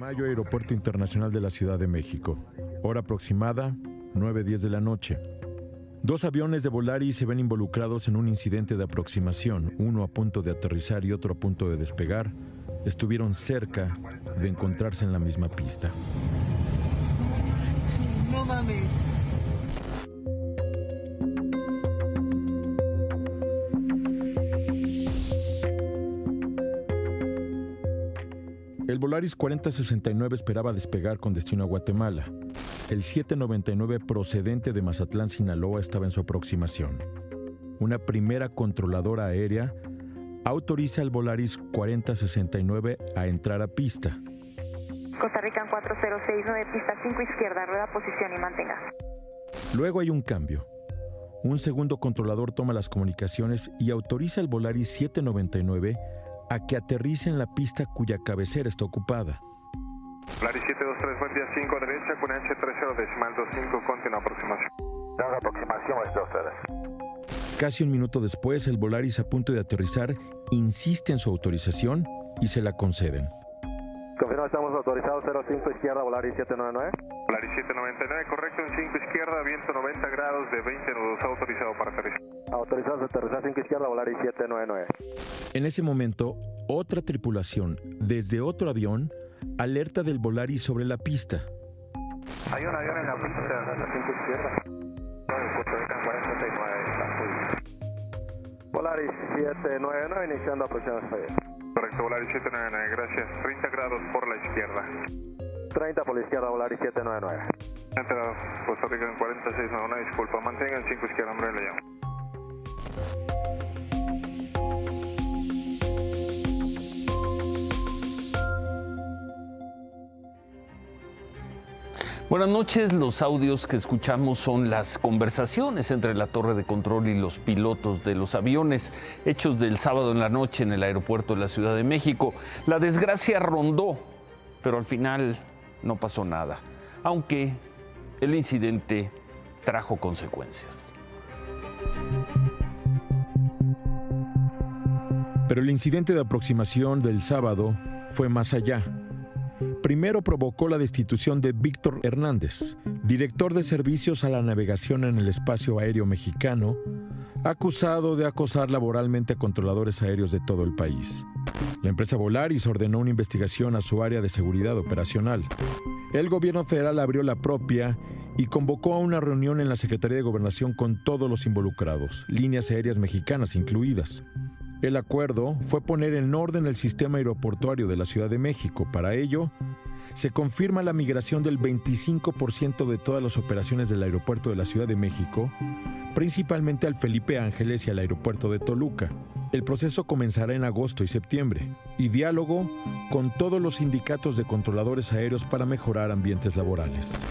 Mayo, Aeropuerto Internacional de la Ciudad de México. Hora aproximada, 9:10 de la noche. Dos aviones de Volaris se ven involucrados en un incidente de aproximación, uno a punto de aterrizar y otro a punto de despegar. Estuvieron cerca de encontrarse en la misma pista. No mames. El Volaris 4069 esperaba despegar con destino a Guatemala. El 799 procedente de Mazatlán, Sinaloa, estaba en su aproximación. Una primera controladora aérea autoriza al Volaris 4069 a entrar a pista. Costa Rica 4069, pista 5 izquierda, rueda posición y mantenga. Luego hay un cambio. Un segundo controlador toma las comunicaciones y autoriza al Volaris 799 a que aterrice en la pista cuya cabecera está ocupada. Volaris 723, buen día, 5 derecha, con H30.25, continua aproximación. La aproximación es 23. Casi un minuto después, el Volaris a punto de aterrizar insiste en su autorización y se la conceden. Confirma, estamos autorizados 05 izquierda, Volaris 799. Volaris 799, correcto, en 5 izquierda, viento 90 grados de 20 nudos, autorizado para aterrizar. Autorizados a aterrizar 5 izquierda, Volaris 799. En ese momento, otra tripulación, desde otro avión, alerta del Volaris sobre la pista. Hay un avión en la pista de 5 izquierda. Costa Rica 4069, Volaris 799, iniciando aproximación. Correcto, Volaris 799, gracias. 30 grados por la izquierda. 30 por la izquierda, Volaris 799. Entrada, Costa Rica en 4691, disculpa, mantengan 5 izquierda, hombre, le llamo. Buenas noches, los audios que escuchamos son las conversaciones entre la torre de control y los pilotos de los aviones, hechos del sábado en la noche en el aeropuerto de la Ciudad de México. La desgracia rondó, pero al final no pasó nada, aunque el incidente trajo consecuencias. Pero el incidente de aproximación del sábado fue más allá. Primero provocó la destitución de Víctor Hernández, director de servicios a la navegación en el espacio aéreo mexicano, acusado de acosar laboralmente a controladores aéreos de todo el país. La empresa Volaris ordenó una investigación a su área de seguridad operacional. El gobierno federal abrió la propia y convocó a una reunión en la Secretaría de Gobernación con todos los involucrados, líneas aéreas mexicanas incluidas. El acuerdo fue poner en orden el sistema aeroportuario de la Ciudad de México. Para ello, se confirma la migración del 25% de todas las operaciones del aeropuerto de la Ciudad de México, principalmente al Felipe Ángeles y al aeropuerto de Toluca. El proceso comenzará en agosto y septiembre, y diálogo con todos los sindicatos de controladores aéreos para mejorar ambientes laborales.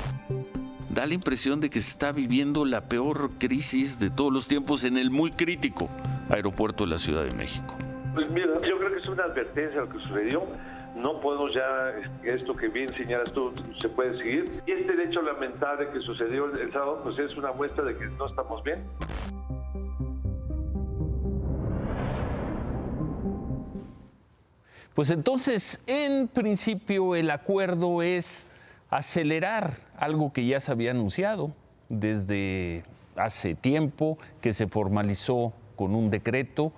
Da la impresión de que se está viviendo la peor crisis de todos los tiempos en el muy crítico aeropuerto de la Ciudad de México. Pues mira, yo creo que es una advertencia lo que sucedió. No podemos ya, esto que bien señalas tú, se puede seguir. Y este hecho lamentable que sucedió el sábado, pues es una muestra de que no estamos bien. Pues entonces, en principio, el acuerdo es acelerar algo que ya se había anunciado desde hace tiempo, que se formalizó con un decreto.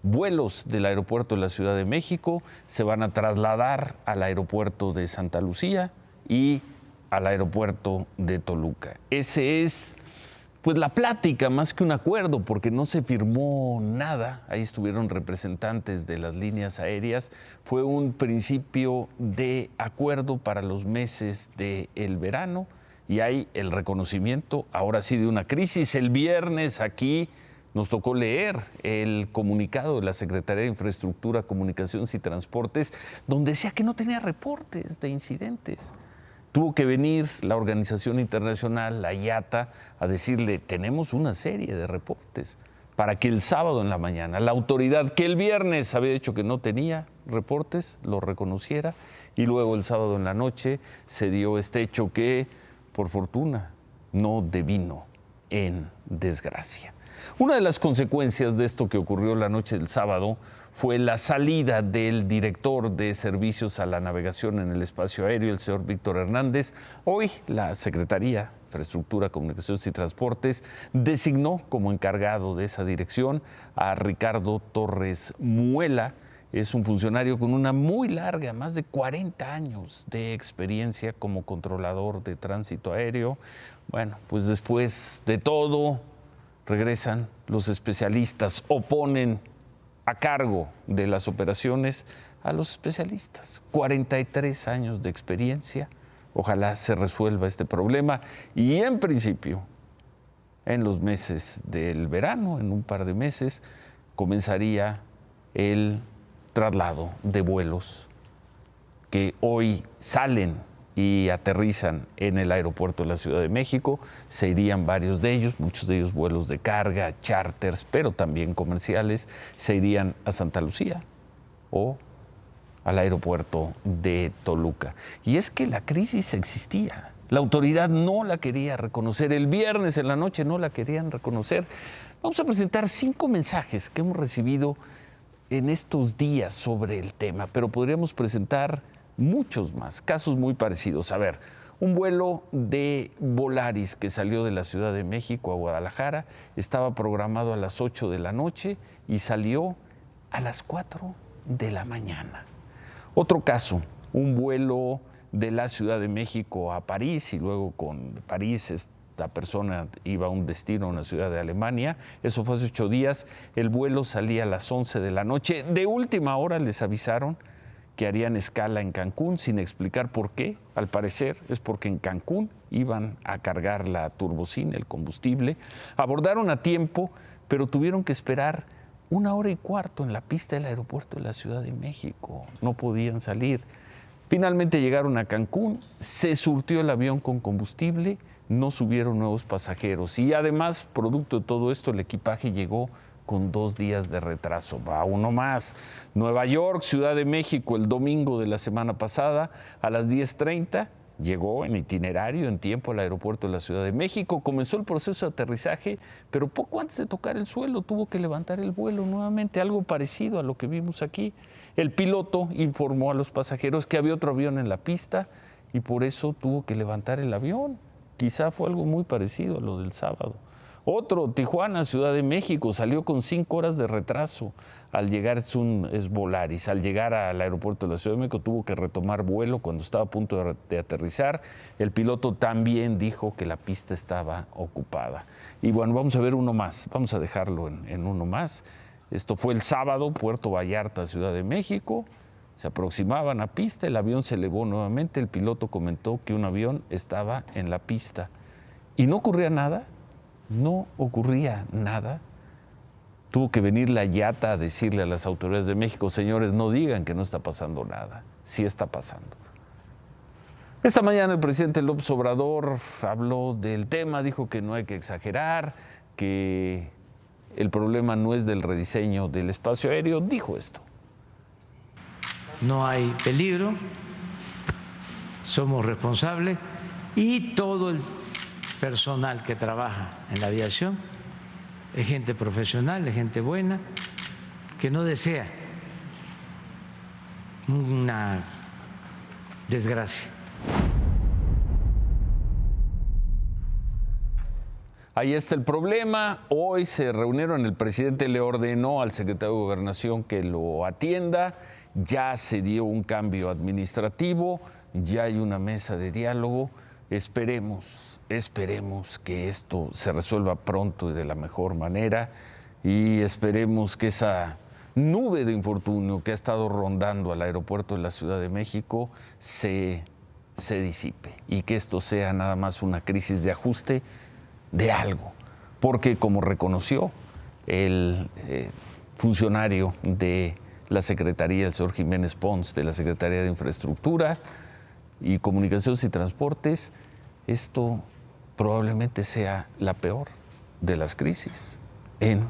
Vuelos del aeropuerto de la Ciudad de México se van a trasladar al aeropuerto de Santa Lucía y al aeropuerto de Toluca. Ese es, pues, la plática más que un acuerdo, porque no se firmó nada. Ahí estuvieron representantes de las líneas aéreas. Fue un principio de acuerdo para los meses del verano y hay el reconocimiento, ahora sí, de una crisis. El viernes aquí nos tocó leer el comunicado de la Secretaría de Infraestructura, Comunicaciones y Transportes, donde decía que no tenía reportes de incidentes. Tuvo que venir la Organización Internacional, la IATA, a decirle, tenemos una serie de reportes, para que el sábado en la mañana la autoridad, que el viernes había dicho que no tenía reportes, lo reconociera, y luego el sábado en la noche se dio este hecho que, por fortuna, no devino en desgracia. Una de las consecuencias de esto que ocurrió la noche del sábado fue la salida del director de Servicios a la Navegación en el Espacio Aéreo, el señor Víctor Hernández. Hoy la Secretaría de Infraestructura, Comunicaciones y Transportes designó como encargado de esa dirección a Ricardo Torres Muela. Es un funcionario con una muy larga, más de 40 años de experiencia como controlador de tránsito aéreo. Bueno, pues después de todo, regresan los especialistas, oponen a cargo de las operaciones a los especialistas. 43 años de experiencia. Ojalá se resuelva este problema y en principio, en los meses del verano, en un par de meses, comenzaría el traslado de vuelos que hoy salen y aterrizan en el aeropuerto de la Ciudad de México. Se irían varios de ellos, muchos de ellos vuelos de carga, charters, pero también comerciales, se irían a Santa Lucía o al aeropuerto de Toluca. Y es que la crisis existía, la autoridad no la quería reconocer, el viernes en la noche no la querían reconocer. Vamos a presentar 5 mensajes que hemos recibido en estos días sobre el tema, pero podríamos presentar muchos más, casos muy parecidos. A ver, un vuelo de Volaris que salió de la Ciudad de México a Guadalajara estaba programado a las 8 de la noche y salió a las 4 de la mañana. Otro caso, un vuelo de la Ciudad de México a París y luego con París esta persona iba a un destino, a una ciudad de Alemania. Eso fue hace 8 días. El vuelo salía a las 11 de la noche. De última hora les avisaron que harían escala en Cancún sin explicar por qué. Al parecer es porque en Cancún iban a cargar la turbocina, el combustible. Abordaron a tiempo, pero tuvieron que esperar 1 hora y cuarto en la pista del aeropuerto de la Ciudad de México. No podían salir. Finalmente llegaron a Cancún, se surtió el avión con combustible, no subieron nuevos pasajeros y además, producto de todo esto, el equipaje llegó con 2 días de retraso. Va uno más. Nueva York, Ciudad de México, el domingo de la semana pasada a las 10:30, llegó en itinerario, en tiempo al aeropuerto de la Ciudad de México, comenzó el proceso de aterrizaje, pero poco antes de tocar el suelo tuvo que levantar el vuelo nuevamente, algo parecido a lo que vimos aquí. El piloto informó a los pasajeros que había otro avión en la pista y por eso tuvo que levantar el avión. Quizá fue algo muy parecido a lo del sábado. Otro, Tijuana, Ciudad de México, salió con 5 horas de retraso. Al llegar, es Volaris, al llegar al aeropuerto de la Ciudad de México tuvo que retomar vuelo cuando estaba a punto de aterrizar. El piloto también dijo que la pista estaba ocupada. Y bueno, vamos a ver uno más, vamos a dejarlo en uno más. Esto fue el sábado, Puerto Vallarta, Ciudad de México. Se aproximaban a pista, el avión se elevó nuevamente, el piloto comentó que un avión estaba en la pista. Y no ocurría nada. No ocurría nada. Tuvo que venir la IATA a decirle a las autoridades de México, señores, no digan que no está pasando nada. Sí está pasando. Esta mañana el presidente López Obrador habló del tema, dijo que no hay que exagerar, que el problema no es del rediseño del espacio aéreo. Dijo esto. No hay peligro, somos responsables y todo el personal que trabaja en la aviación es gente profesional, es gente buena, que no desea una desgracia. Ahí está el problema. Hoy se reunieron, el presidente le ordenó al secretario de Gobernación que lo atienda. Ya se dio un cambio administrativo, ya hay una mesa de diálogo. Esperemos que esto se resuelva pronto y de la mejor manera y esperemos que esa nube de infortunio que ha estado rondando al aeropuerto de la Ciudad de México se disipe y que esto sea nada más una crisis de ajuste de algo, porque como reconoció el funcionario de la Secretaría, el señor Jiménez Pons, de la Secretaría de Infraestructura y Comunicaciones y Transportes, esto probablemente sea la peor de las crisis en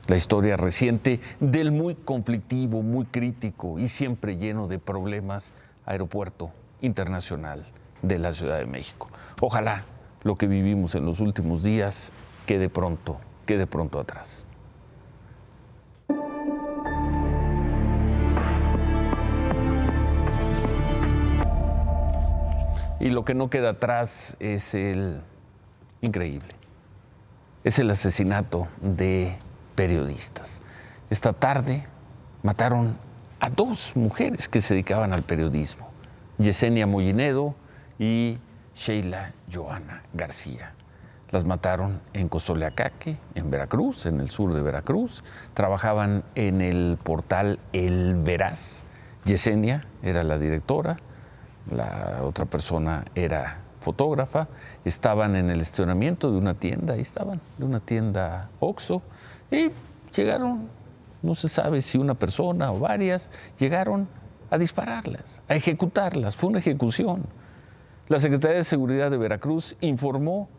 la historia reciente del muy conflictivo, muy crítico y siempre lleno de problemas Aeropuerto Internacional de la Ciudad de México. Ojalá lo que vivimos en los últimos días quede pronto quede pronto atrás. Y lo que no queda atrás es el increíble, es el asesinato de periodistas. Esta tarde mataron a 2 mujeres que se dedicaban al periodismo, Yesenia Mollinedo y Sheila Johanna García. Las mataron en Cozoleacaque, en Veracruz, en el sur de Veracruz. Trabajaban en el portal El Veraz. Yesenia era la directora, la otra persona era fotógrafa. Estaban en el estacionamiento de una tienda, ahí estaban, de una tienda Oxxo, y llegaron, no se sabe si una persona o varias, llegaron a dispararlas, a ejecutarlas. Fue una ejecución. La Secretaría de Seguridad de Veracruz informó,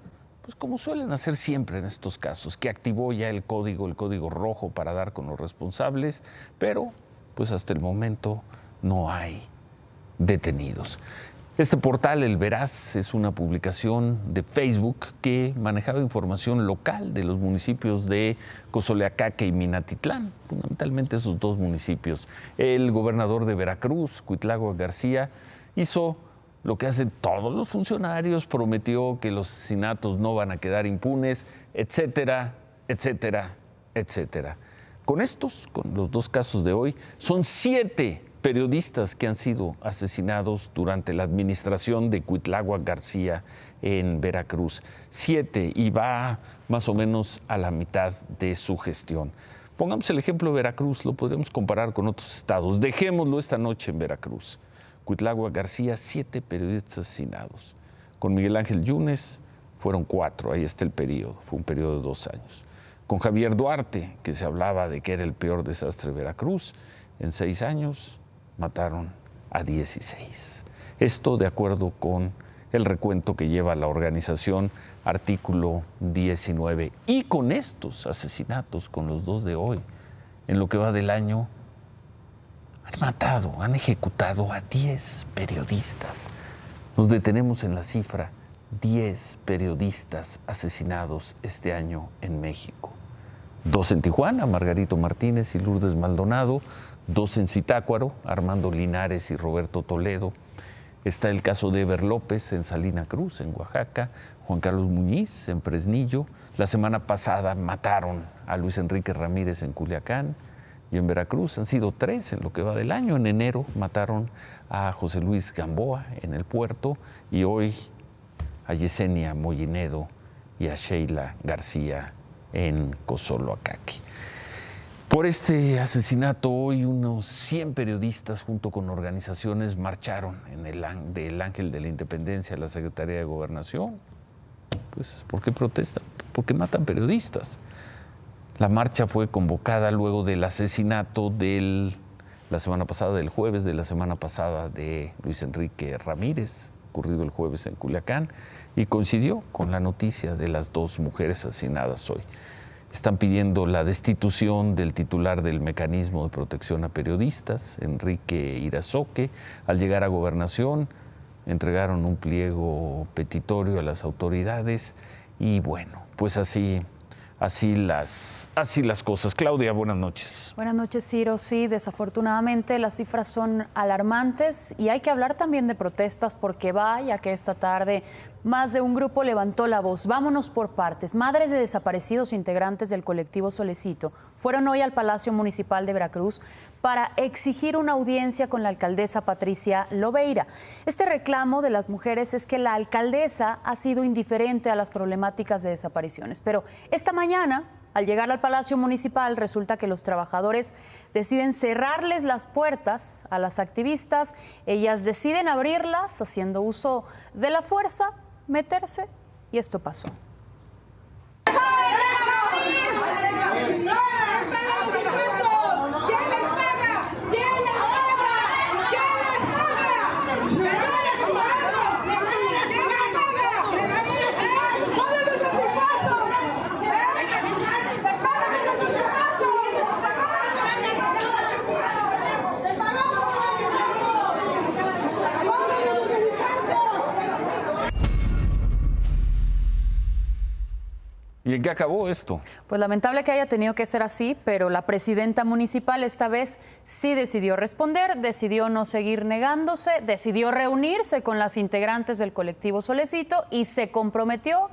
pues como suelen hacer siempre en estos casos, que activó ya el código rojo para dar con los responsables, pero pues hasta el momento no hay detenidos. Este portal, El Veraz, es una publicación de Facebook que manejaba información local de los municipios de Cozoleacaque y Minatitlán, fundamentalmente esos 2 municipios. El gobernador de Veracruz, Cuitláhuac García, hizo lo que hacen todos los funcionarios, prometió que los asesinatos no van a quedar impunes, etcétera, etcétera, etcétera. Con los 2 casos de hoy, son 7 periodistas que han sido asesinados durante la administración de Cuitláhuac García en Veracruz. 7, y va más o menos a la mitad de su gestión. Pongamos el ejemplo de Veracruz, lo podríamos comparar con otros estados. Dejémoslo esta noche en Veracruz. Cuitláhuac García, 7 periodistas asesinados. Con Miguel Ángel Yunes fueron 4, ahí está el periodo, fue un periodo de 2 años. Con Javier Duarte, que se hablaba de que era el peor desastre de Veracruz, en 6 años mataron a 16. Esto de acuerdo con el recuento que lleva la organización Artículo 19. Y con estos asesinatos, con los 2 de hoy, en lo que va del año, han ejecutado a 10 periodistas. Nos detenemos en la cifra, 10 periodistas asesinados este año en México. 2 en Tijuana, Margarito Martínez y Lourdes Maldonado. 2 en Zitácuaro, Armando Linares y Roberto Toledo. Está el caso de Eber López en Salina Cruz, en Oaxaca. Juan Carlos Muñiz en Fresnillo. La semana pasada mataron a Luis Enrique Ramírez en Culiacán. Y en Veracruz han sido 3 en lo que va del año. En enero mataron a José Luis Gamboa en el puerto y hoy a Yesenia Mollinedo y a Sheila García en Cozoleacaque. Por este asesinato hoy unos 100 periodistas junto con organizaciones marcharon del Ángel de la Independencia a la Secretaría de Gobernación. Pues, ¿por qué protestan? Porque matan periodistas. La marcha fue convocada luego del asesinato la semana pasada, del jueves de la semana pasada, de Luis Enrique Ramírez, ocurrido el jueves en Culiacán, y coincidió con la noticia de las 2 mujeres asesinadas hoy. Están pidiendo la destitución del titular del Mecanismo de Protección a Periodistas, Enrique Irazoque. Al llegar a Gobernación, entregaron un pliego petitorio a las autoridades y bueno, pues así las cosas. Claudia, buenas noches. Buenas noches, Ciro. Sí, desafortunadamente las cifras son alarmantes y hay que hablar también de protestas porque vaya que esta tarde más de un grupo levantó la voz. Vámonos por partes. Madres de desaparecidos integrantes del colectivo Solecito fueron hoy al Palacio Municipal de Veracruz para exigir una audiencia con la alcaldesa Patricia Lobeira. Este reclamo de las mujeres es que la alcaldesa ha sido indiferente a las problemáticas de desapariciones. Pero esta mañana, al llegar al Palacio Municipal, resulta que los trabajadores deciden cerrarles las puertas a las activistas. Ellas deciden abrirlas haciendo uso de la fuerza, meterse, y esto pasó. ¿Y en qué acabó esto? Pues lamentable que haya tenido que ser así, pero la presidenta municipal esta vez sí decidió responder, decidió no seguir negándose, decidió reunirse con las integrantes del colectivo Solecito y se comprometió,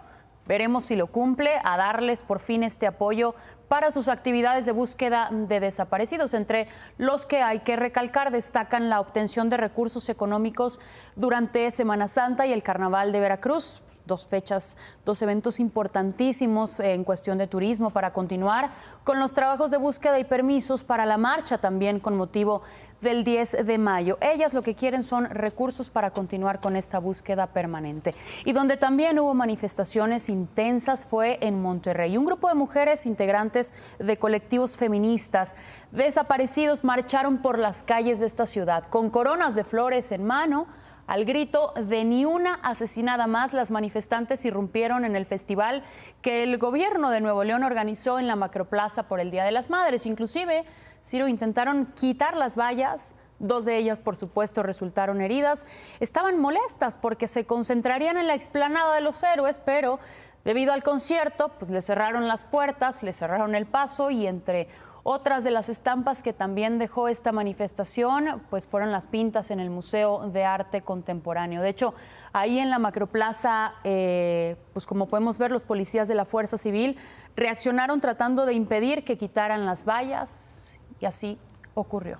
veremos si lo cumple, a darles por fin este apoyo para sus actividades de búsqueda de desaparecidos. Entre los que hay que recalcar destacan la obtención de recursos económicos durante Semana Santa y el Carnaval de Veracruz. Dos fechas, dos eventos importantísimos en cuestión de turismo para continuar con los trabajos de búsqueda y permisos para la marcha también con motivo del 10 de mayo. Ellas lo que quieren son recursos para continuar con esta búsqueda permanente. Y donde también hubo manifestaciones intensas fue en Monterrey. Un grupo de mujeres integrantes de colectivos feministas desaparecidos marcharon por las calles de esta ciudad con coronas de flores en mano. Al grito de ni una asesinada más, las manifestantes irrumpieron en el festival que el gobierno de Nuevo León organizó en la Macroplaza por el Día de las Madres. Inclusive, Ciro, intentaron quitar las vallas. Dos de ellas, por supuesto, resultaron heridas. Estaban molestas porque se concentrarían en la explanada de los héroes, pero debido al concierto, pues le cerraron las puertas, le cerraron el paso y entre otras de las estampas que también dejó esta manifestación, pues fueron las pintas en el Museo de Arte Contemporáneo. De hecho, ahí en la Macroplaza, pues como podemos ver, los policías de la Fuerza Civil reaccionaron tratando de impedir que quitaran las vallas y así ocurrió.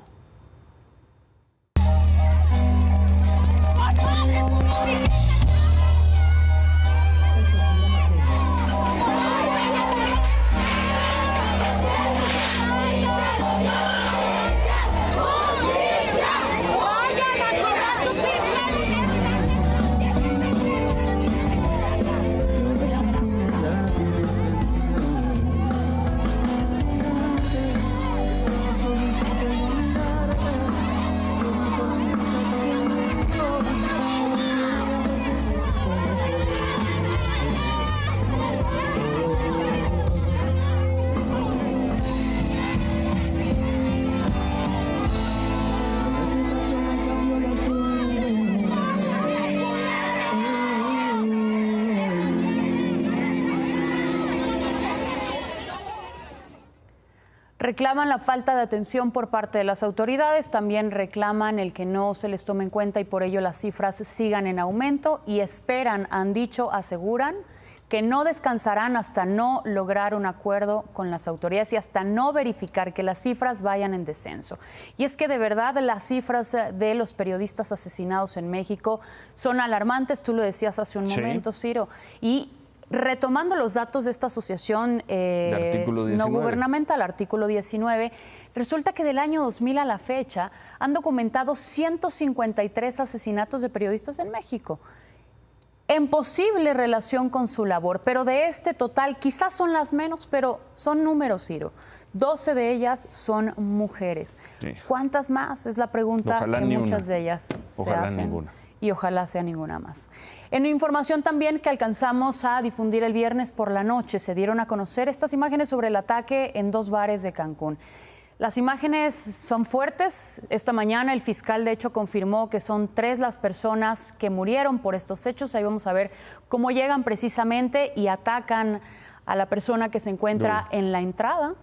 Reclaman la falta de atención por parte de las autoridades, también reclaman el que no se les tome en cuenta y por ello las cifras sigan en aumento y esperan, han dicho, aseguran que no descansarán hasta no lograr un acuerdo con las autoridades y hasta no verificar que las cifras vayan en descenso. Y es que de verdad las cifras de los periodistas asesinados en México son alarmantes, tú lo decías hace un momento, Ciro, y retomando los datos de esta asociación no gubernamental, artículo 19, resulta que del año 2000 a la fecha han documentado 153 asesinatos de periodistas en México, en posible relación con su labor. Pero de este total, quizás son las menos, pero son números, Ciro. 12 de ellas son mujeres. Sí. ¿Cuántas más? Es la pregunta ojalá que muchas de ellas se hacen. Ninguna. Y ojalá sea ninguna más. En información también que alcanzamos a difundir el viernes por la noche, se dieron a conocer estas imágenes sobre el ataque en 2 bares de Cancún. Las imágenes son fuertes. Esta mañana el fiscal, de hecho, confirmó que son 3 las personas que murieron por estos hechos. Ahí vamos a ver cómo llegan precisamente y atacan a la persona que se encuentra en la entrada.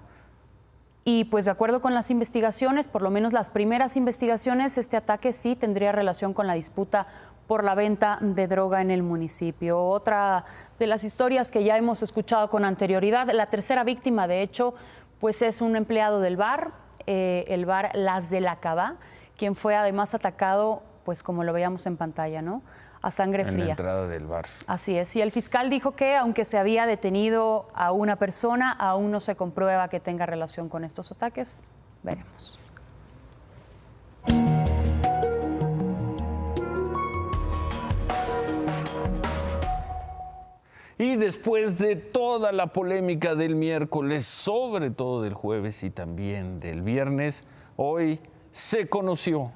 Y pues de acuerdo con las investigaciones, por lo menos las primeras investigaciones, este ataque sí tendría relación con la disputa por la venta de droga en el municipio. Otra de las historias que ya hemos escuchado con anterioridad, la tercera víctima, de hecho, pues es un empleado del bar, el bar Las de la Cabá, quien fue además atacado, pues como lo veíamos en pantalla, ¿no?, a sangre fría. En la entrada del bar. Así es. Y el fiscal dijo que, aunque se había detenido a una persona, aún no se comprueba que tenga relación con estos ataques. Veremos. Y después de toda la polémica del miércoles, sobre todo del jueves y también del viernes, hoy se conoció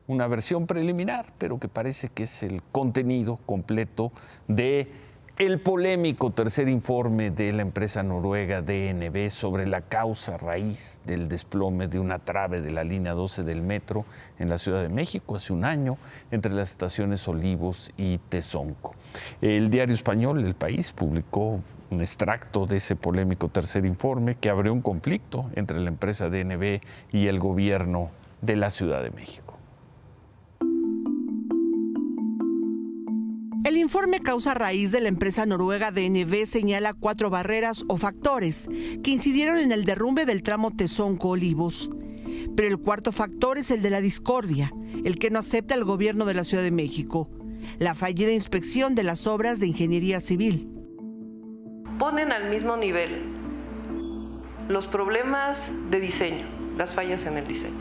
una versión preliminar, pero que parece que es el contenido completo de el polémico tercer informe de la empresa noruega DNB sobre la causa raíz del desplome de una trave de la línea 12 del metro en la Ciudad de México hace un año entre las estaciones Olivos y Tezonco. El diario español El País publicó un extracto de ese polémico tercer informe que abrió un conflicto entre la empresa DNB y el gobierno de la Ciudad de México. El informe causa raíz de la empresa noruega DNB señala 4 barreras o factores que incidieron en el derrumbe del tramo Tezonco-Olivos. Pero el cuarto factor es el de la discordia, el que no acepta el gobierno de la Ciudad de México, la fallida inspección de las obras de ingeniería civil. Ponen al mismo nivel los problemas de diseño, las fallas en el diseño,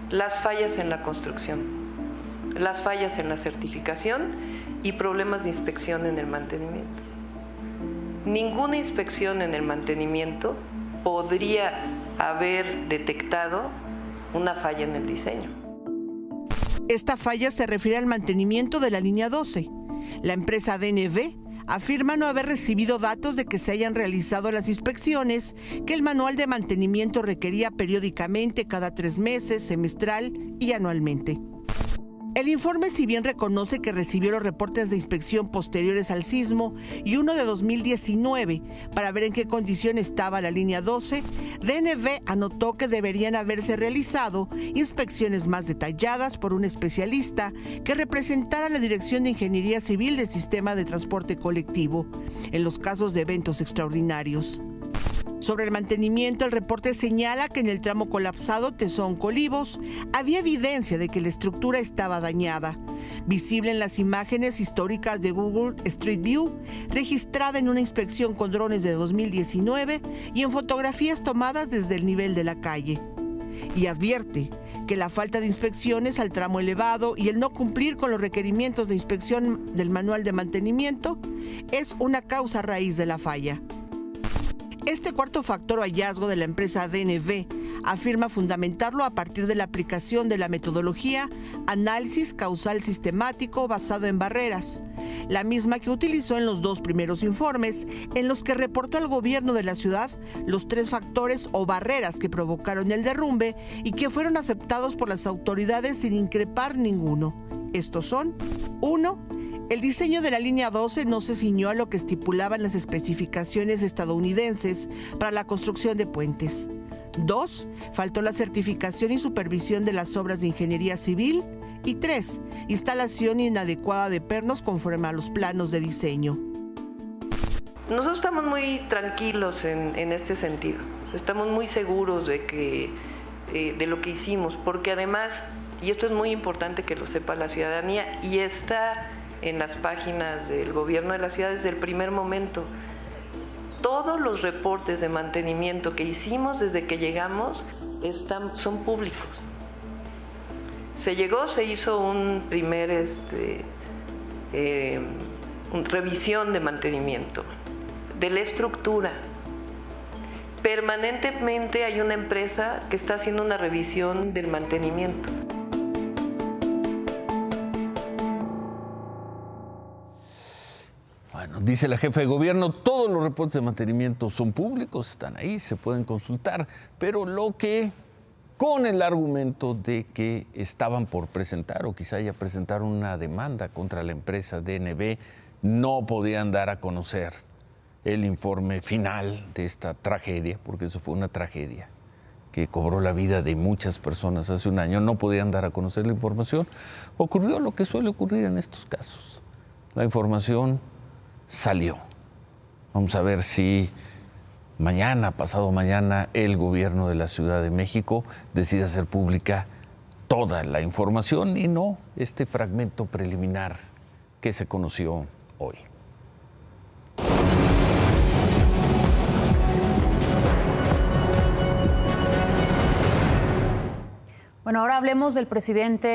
las fallas en la construcción, las fallas en la certificación y problemas de inspección en el mantenimiento. Ninguna inspección en el mantenimiento podría haber detectado una falla en el diseño. Esta falla se refiere al mantenimiento de la línea 12. La empresa DNB afirma no haber recibido datos de que se hayan realizado las inspecciones que el manual de mantenimiento requería periódicamente cada 3 meses, semestral y anualmente. El informe, si bien reconoce que recibió los reportes de inspección posteriores al sismo y uno de 2019 para ver en qué condición estaba la línea 12, DNB anotó que deberían haberse realizado inspecciones más detalladas por un especialista que representara la Dirección de Ingeniería Civil del Sistema de Transporte Colectivo en los casos de eventos extraordinarios. Sobre el mantenimiento, el reporte señala que en el tramo colapsado Tezonco-Olivos había evidencia de que la estructura estaba dañada, visible en las imágenes históricas de Google Street View, registrada en una inspección con drones de 2019 y en fotografías tomadas desde el nivel de la calle. Y advierte que la falta de inspecciones al tramo elevado y el no cumplir con los requerimientos de inspección del manual de mantenimiento es una causa raíz de la falla. Este cuarto factor o hallazgo de la empresa DNB afirma fundamentarlo a partir de la aplicación de la metodología análisis causal sistemático basado en barreras, la misma que utilizó en los 2 primeros informes, en los que reportó al gobierno de la ciudad los 3 factores o barreras que provocaron el derrumbe y que fueron aceptados por las autoridades sin increpar ninguno. Estos son: 1. El diseño de la línea 12 no se ciñó a lo que estipulaban las especificaciones estadounidenses para la construcción de puentes. 2. Faltó la certificación y supervisión de las obras de ingeniería civil. Y 3. Instalación inadecuada de pernos conforme a los planos de diseño. Nosotros estamos muy tranquilos en este sentido. Estamos muy seguros de lo que hicimos, porque además, y esto es muy importante que lo sepa la ciudadanía, y está en las páginas del gobierno de la ciudad desde el primer momento. Todos los reportes de mantenimiento que hicimos desde que llegamos son públicos. Se hizo un primer revisión de mantenimiento, de la estructura. Permanentemente hay una empresa que está haciendo una revisión del mantenimiento. Bueno, dice la jefa de gobierno, todos los reportes de mantenimiento son públicos, están ahí, se pueden consultar, pero con el argumento de que estaban por presentar o quizá ya presentaron una demanda contra la empresa DNB, no podían dar a conocer el informe final de esta tragedia, porque eso fue una tragedia que cobró la vida de muchas personas hace un año, no podían dar a conocer la información. Ocurrió lo que suele ocurrir en estos casos. La información salió. Vamos a ver si mañana, pasado mañana, el gobierno de la Ciudad de México decide hacer pública toda la información y no este fragmento preliminar que se conoció hoy. Bueno, ahora hablemos del presidente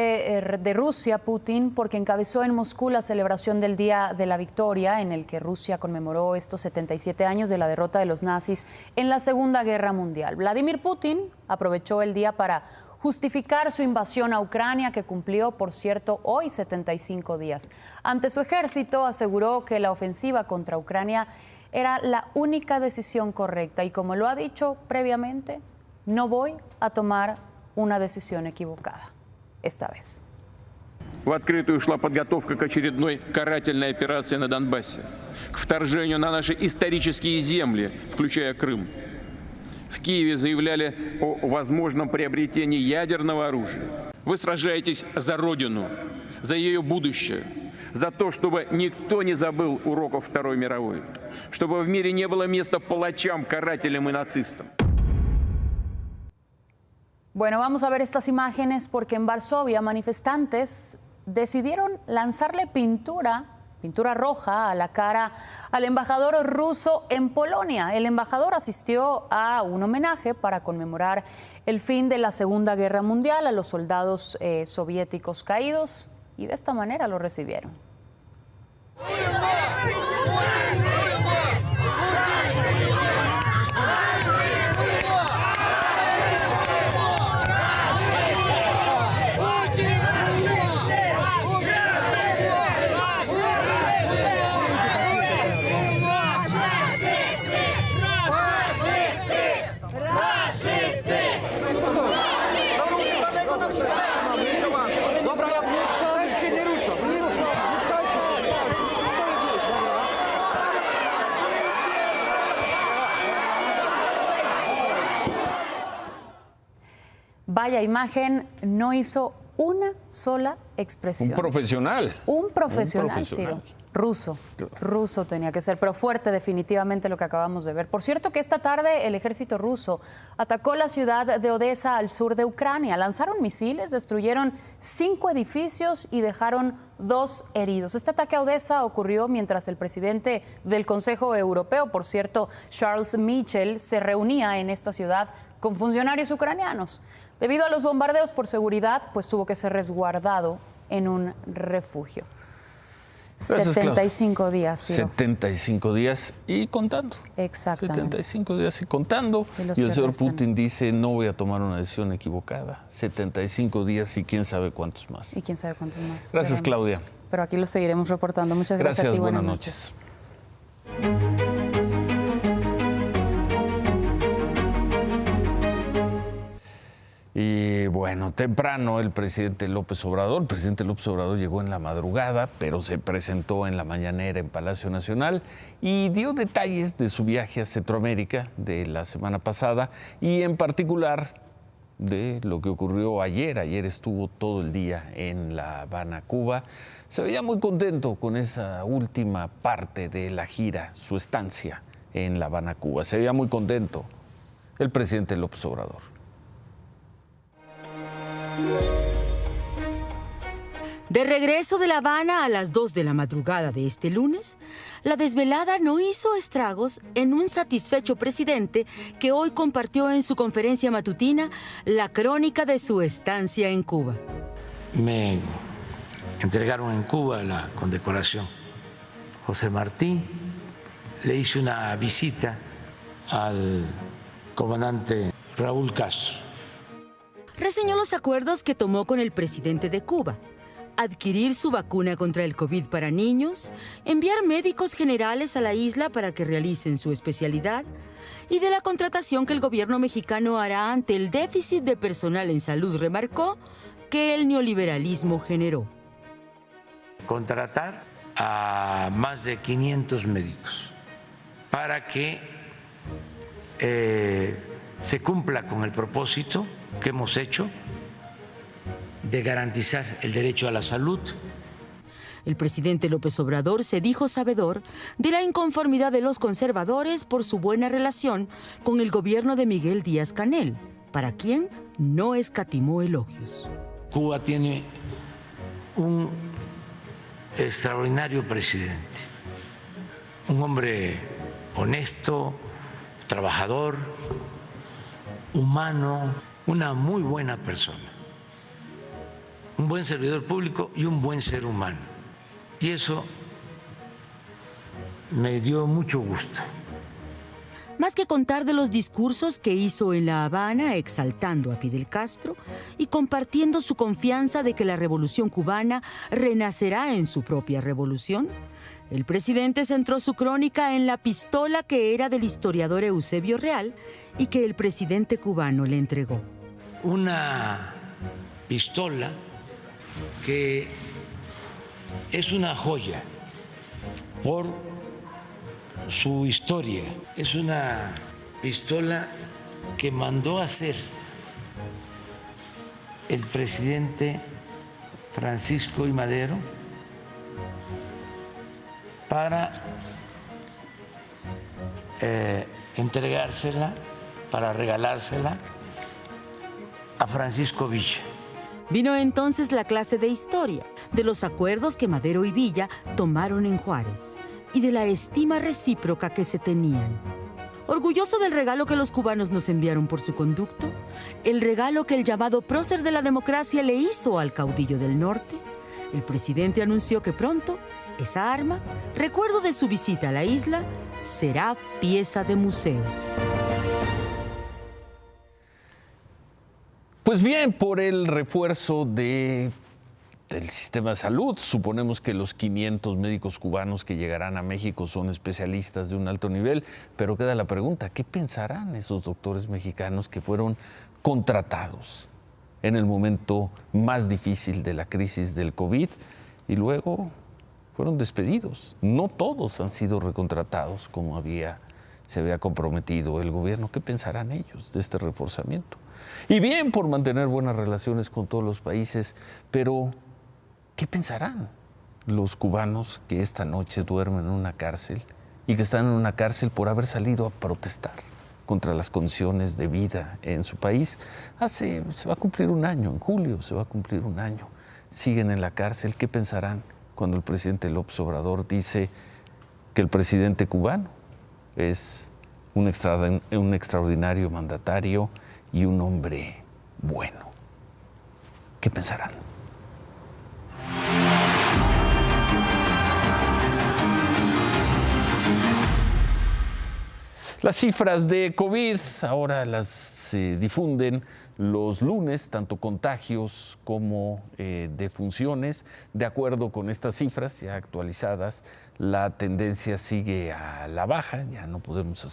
de Rusia, Putin, porque encabezó en Moscú la celebración del Día de la Victoria, en el que Rusia conmemoró estos 77 años de la derrota de los nazis en la Segunda Guerra Mundial. Vladimir Putin aprovechó el día para justificar su invasión a Ucrania, que cumplió, por cierto, hoy 75 días. Ante su ejército, aseguró que la ofensiva contra Ucrania era la única decisión correcta y, como lo ha dicho previamente, no voy a tomar una decisión equivocada esta vez. в открытую шла подготовка к очередной карательной операции на Донбассе, к вторжению на наши исторические земли, включая Крым. В Киеве заявляли о возможном приобретении ядерного оружия. Вы сражаетесь за Родину, за ее будущее, за то, чтобы никто не забыл уроков Второй мировой, чтобы в мире не было места палачам, карателям и нацистам. Bueno, vamos a ver estas imágenes porque en Varsovia manifestantes decidieron lanzarle pintura roja a la cara al embajador ruso en Polonia. El embajador asistió a un homenaje para conmemorar el fin de la Segunda Guerra Mundial a los soldados soviéticos caídos y de esta manera lo recibieron. Vaya imagen, no hizo una sola expresión. Un profesional. Un profesional, Ciro. Ruso tenía que ser, pero fuerte definitivamente lo que acabamos de ver. Por cierto que esta tarde el ejército ruso atacó la ciudad de Odessa al sur de Ucrania. Lanzaron misiles, destruyeron 5 edificios y dejaron 2 heridos. Este ataque a Odessa ocurrió mientras el presidente del Consejo Europeo, por cierto, Charles Michel, se reunía en esta ciudad con funcionarios ucranianos. Debido a los bombardeos por seguridad, pues tuvo que ser resguardado en un refugio. Gracias, 75 Claudia. días, Ciro. 75 días y contando. Exactamente. 75 días y contando. Y el señor Putin dice, no voy a tomar una decisión equivocada. 75 días y quién sabe cuántos más. Y quién sabe cuántos más. Gracias, Veremos. Claudia. Pero aquí lo seguiremos reportando. Muchas gracias a ti. Buenas noches. Y bueno, temprano el presidente López Obrador llegó en la madrugada, pero se presentó en la mañanera en Palacio Nacional y dio detalles de su viaje a Centroamérica de la semana pasada y en particular de lo que ocurrió ayer. Ayer estuvo todo el día en La Habana, Cuba. Se veía muy contento con esa última parte de la gira, su estancia en La Habana, Cuba. Se veía muy contento el presidente López Obrador. De regreso de La Habana a las 2 de la madrugada de este lunes, la desvelada no hizo estragos en un satisfecho presidente que hoy compartió en su conferencia matutina la crónica de su estancia en Cuba. Me entregaron en Cuba la condecoración José Martí, le hice una visita al comandante Raúl Castro. Reseñó los acuerdos que tomó con el presidente de Cuba: adquirir su vacuna contra el COVID para niños, enviar médicos generales a la isla para que realicen su especialidad y de la contratación que el gobierno mexicano hará ante el déficit de personal en salud. Remarcó que el neoliberalismo generó. Contratar a más de 500 médicos para que se cumpla con el propósito que hemos hecho de garantizar el derecho a la salud. El presidente López Obrador se dijo sabedor de la inconformidad de los conservadores por su buena relación con el gobierno de Miguel Díaz-Canel, para quien no escatimó elogios. Cuba tiene un extraordinario presidente, un hombre honesto, trabajador, humano, una muy buena persona, un buen servidor público y un buen ser humano. Y eso me dio mucho gusto. Más que contar de los discursos que hizo en La Habana exaltando a Fidel Castro y compartiendo su confianza de que la revolución cubana renacerá en su propia revolución, el presidente centró su crónica en la pistola que era del historiador Eusebio Real y que el presidente cubano le entregó. Una pistola que es una joya por su historia. Es una pistola que mandó a hacer el presidente Francisco I. Madero para entregársela, para regalársela a Francisco Villa. Vino entonces la clase de historia, de los acuerdos que Madero y Villa tomaron en Juárez y de la estima recíproca que se tenían. Orgulloso del regalo que los cubanos nos enviaron por su conducto, el regalo que el llamado prócer de la democracia le hizo al caudillo del norte, el presidente anunció que pronto esa arma, recuerdo de su visita a la isla, será pieza de museo. Pues bien, por el refuerzo del sistema de salud, suponemos que los 500 médicos cubanos que llegarán a México son especialistas de un alto nivel, pero queda la pregunta, ¿qué pensarán esos doctores mexicanos que fueron contratados en el momento más difícil de la crisis del COVID y luego fueron despedidos? No todos han sido recontratados como se había comprometido el gobierno. ¿Qué pensarán ellos de este reforzamiento? Y bien por mantener buenas relaciones con todos los países, pero ¿qué pensarán los cubanos que esta noche duermen en una cárcel y que están en una cárcel por haber salido a protestar contra las condiciones de vida en su país? Se va a cumplir un año, en julio se va a cumplir un año. Siguen en la cárcel. ¿Qué pensarán cuando el presidente López Obrador dice que el presidente cubano es un extraordinario mandatario y un hombre bueno? ¿Qué pensarán? Las cifras de COVID ahora las difunden los lunes, tanto contagios como defunciones. De acuerdo con estas cifras ya actualizadas, la tendencia sigue a la baja. Ya no podemos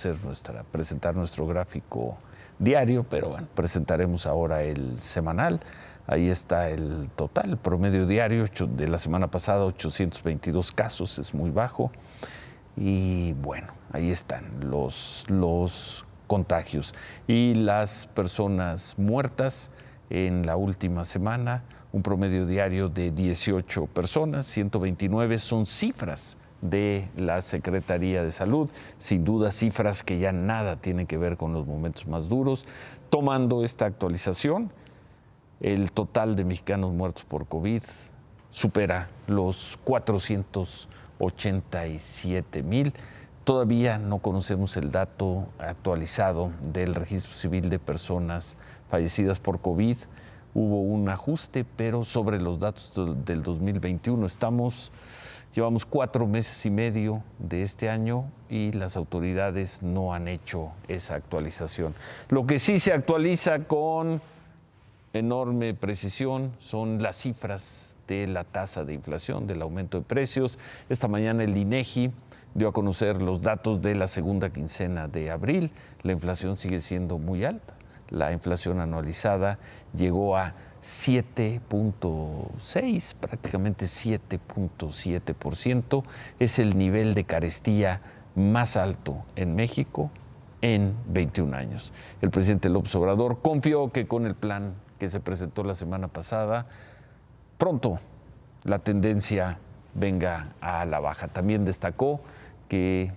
presentar nuestro gráfico diario, pero bueno, presentaremos ahora el semanal. Ahí está el total, el promedio diario de la semana pasada, 822 casos, es muy bajo. Y bueno, ahí están los contagios. Y las personas muertas en la última semana, un promedio diario de 18 personas, 129 son cifras de la Secretaría de Salud, sin duda cifras que ya nada tienen que ver con los momentos más duros. Tomando esta actualización, el total de mexicanos muertos por COVID supera los 487,000. Todavía no conocemos el dato actualizado del registro civil de personas fallecidas por COVID. Hubo un ajuste, pero sobre los datos del 2021 llevamos 4 meses y medio de este año y las autoridades no han hecho esa actualización. Lo que sí se actualiza con enorme precisión son las cifras de la tasa de inflación, del aumento de precios. Esta mañana el INEGI dio a conocer los datos de la segunda quincena de abril. La inflación sigue siendo muy alta. La inflación anualizada llegó a 7.6, prácticamente 7.7%. Es el nivel de carestía más alto en México en 21 años. El presidente López Obrador confió que con el plan que se presentó la semana pasada, pronto la tendencia venga a la baja. También destacó que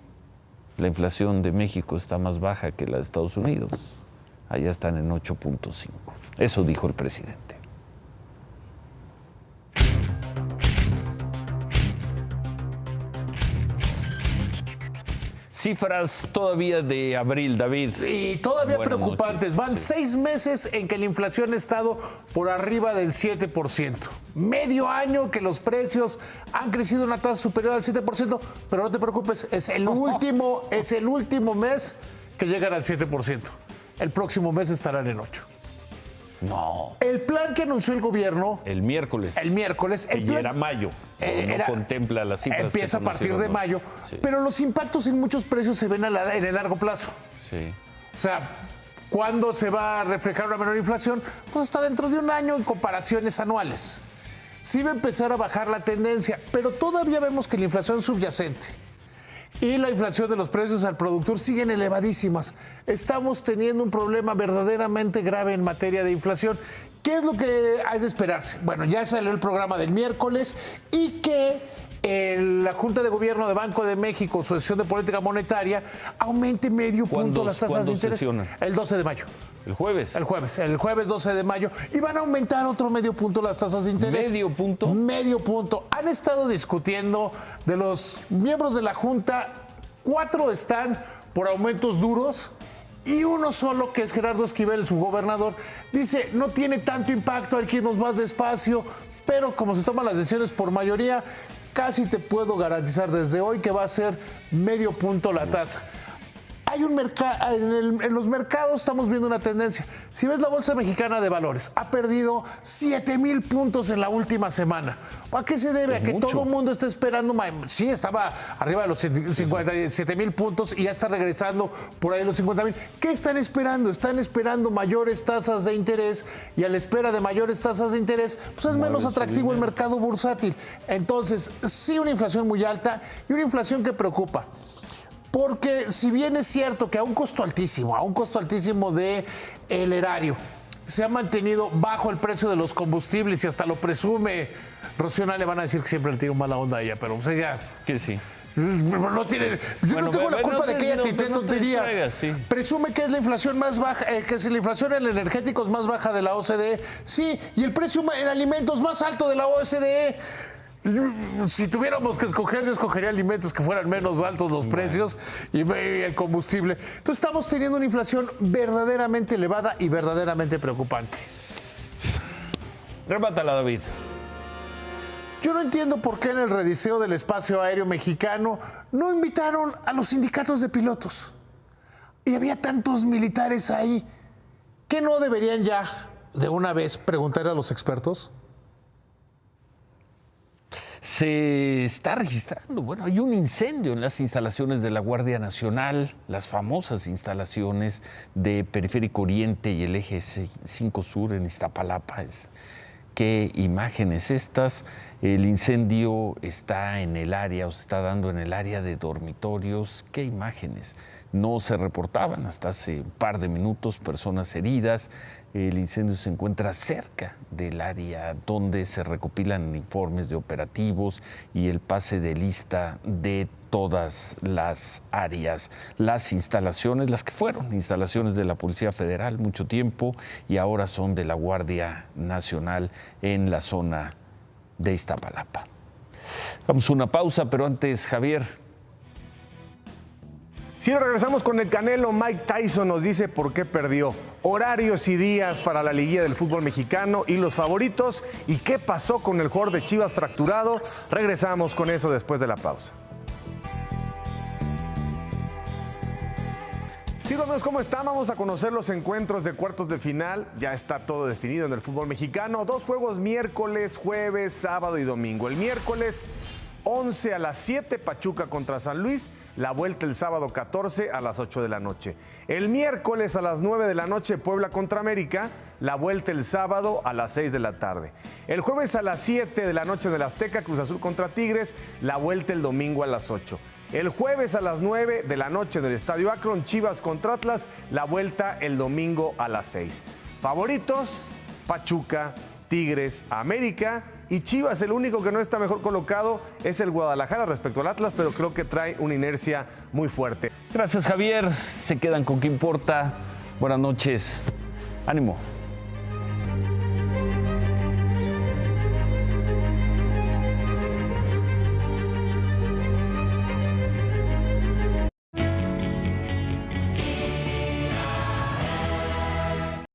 la inflación de México está más baja que la de Estados Unidos. Allá están en 8.5. Eso dijo el presidente. Cifras todavía de abril, David. Y todavía Buenas preocupantes. noches. Van 6 meses en que la inflación ha estado por arriba del 7%. Medio año que los precios han crecido una tasa superior al 7%, pero no te preocupes, es el último mes que llegan al 7%. El próximo mes estarán en 8%. No. El plan que anunció el gobierno El miércoles. que ya era mayo. No contempla las cifras. empieza a partir de mayo, Sí. pero los impactos en muchos precios se ven en el largo plazo. Sí. O sea, ¿cuándo se va a reflejar una menor inflación? Pues hasta dentro de un año en comparaciones anuales. sí va a empezar a bajar la tendencia, pero todavía vemos que la inflación subyacente y la inflación de los precios al productor siguen elevadísimas. Estamos teniendo un problema verdaderamente grave en materia de inflación. ¿Qué es lo que hay de esperarse? Bueno, ya salió el programa del miércoles y que la Junta de Gobierno de Banco de México, su sesión de política monetaria, aumente medio punto las tasas de interés. Sesionan? El 12 de mayo. ¿El jueves? El jueves 12 de mayo. Y van a aumentar otro medio punto las tasas de interés. ¿Medio punto? Medio punto. Han estado discutiendo de los miembros de la Junta, 4 están por aumentos duros y uno solo, que es Gerardo Esquivel, su gobernador, dice no tiene tanto impacto, hay que irnos más despacio, pero como se toman las decisiones por mayoría, casi te puedo garantizar desde hoy que va a ser medio punto la tasa. Hay un mercado, en los mercados estamos viendo una tendencia. Si ves la Bolsa Mexicana de Valores, ha perdido 7,000 puntos en la última semana. ¿A qué se debe? A que todo el mundo está esperando. Sí, estaba arriba de los 57,000 puntos y ya está regresando por ahí los 50,000. ¿Qué están esperando? Están esperando mayores tasas de interés, y a la espera de mayores tasas de interés, pues es menos atractivo el mercado bursátil. Entonces, sí, una inflación muy alta y una inflación que preocupa. Porque si bien es cierto que a un costo altísimo del erario, se ha mantenido bajo el precio de los combustibles y hasta lo presume, Rocío, le van a decir que siempre le tiro mala onda a ella, pero pues ella... Que sí. No tiene, yo no tengo la culpa de que ella te tonterías. Sí. Presume que es la inflación más baja, que es la inflación en energéticos más baja de la OCDE. Sí, y el precio en alimentos más alto de la OCDE. Si tuviéramos que escoger, yo escogería alimentos que fueran menos altos los precios y el combustible. Entonces estamos teniendo una inflación verdaderamente elevada y verdaderamente preocupante. Remátala, David. Yo no entiendo por qué en el rediseño del espacio aéreo mexicano no invitaron a los sindicatos de pilotos. Y había tantos militares ahí. ¿Qué no deberían ya de una vez preguntar a los expertos? Se está registrando, bueno, hay un incendio en las instalaciones de la Guardia Nacional, las famosas instalaciones de Periférico Oriente y el Eje 5 Sur en Iztapalapa. Qué imágenes estas. El incendio está en el área, o se está dando en el área de dormitorios. Qué imágenes. No se reportaban hasta hace un par de minutos personas heridas. El incendio se encuentra cerca del área donde se recopilan informes de operativos y el pase de lista de todas las áreas. Las instalaciones, las que fueron instalaciones de la Policía Federal mucho tiempo y ahora son de la Guardia Nacional en la zona de Iztapalapa. Vamos a una pausa, pero antes, Javier. Si regresamos con el Canelo, Mike Tyson nos dice por qué perdió, horarios y días para la liguilla del fútbol mexicano y los favoritos, y qué pasó con el jugador de Chivas fracturado. Regresamos con eso después de la pausa. Sí, amigos, ¿cómo están? Vamos a conocer los encuentros de cuartos de final. Ya está todo definido en el fútbol mexicano. 2 juegos miércoles, jueves, sábado y domingo. El miércoles 11 a las 7, Pachuca contra San Luis. La vuelta el sábado 14 a las 8 de la noche. El miércoles a las 9 de la noche, Puebla contra América. La vuelta el sábado a las 6 de la tarde. El jueves a las 7 de la noche en el Azteca, Cruz Azul contra Tigres. La vuelta el domingo a las 8. El jueves a las 9 de la noche en el Estadio Akron, Chivas contra Atlas. La vuelta el domingo a las 6. Favoritos, Pachuca, Tigres, América y Chivas. El único que no está mejor colocado es el Guadalajara respecto al Atlas, pero creo que trae una inercia muy fuerte. Gracias, Javier. Se quedan con qué importa. Buenas noches. Ánimo.